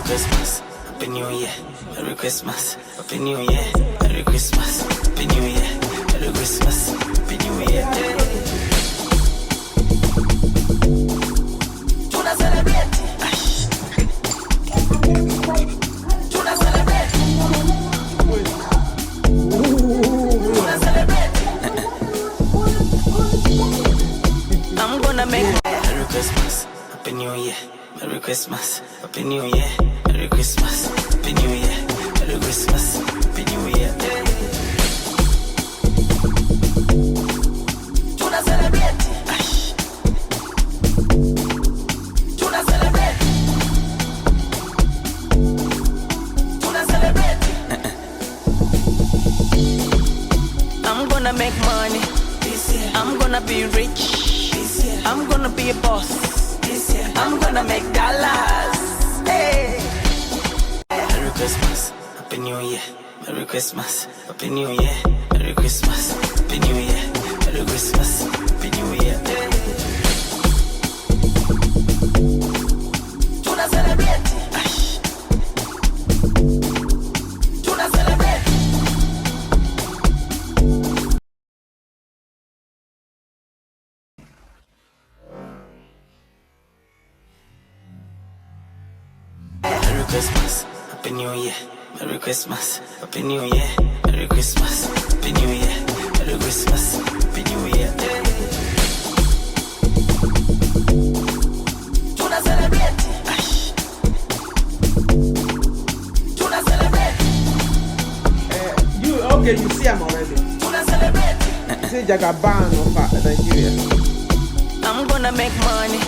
Christmas, Happy New Year. Merry Christmas, Happy New Year. Merry Christmas, Happy New Year. Merry Christmas, Happy New Year. Tuna celebrate. Tuna celebrate. Tuna celebrate. I'm gonna make Merry Christmas, Happy New Year. Merry Christmas, Happy New Year. Merry Christmas, Happy New Year. Merry Christmas, Happy New Year. Tuna celebrate. Tuna celebrate. Tuna celebrate. I'm gonna make money. I'm gonna be rich. I'm gonna be a boss. I'm gonna make dollars. Hey. Merry Christmas, Happy New Year. Merry Christmas, Happy New Year. Merry Christmas, Happy New Year. Merry Christmas, Happy New Year. Tuna celebrate. Tuna celebrate. Merry Christmas, Happy New Year. Merry Christmas, Happy New Year. Merry Christmas, Happy New Year. Merry Christmas, Happy New Year. Tuna celebrate. Tuna celebrate. You okay? You see him already. Tuna celebrate. Say Jagaban of Nigeria. I'm gonna make money.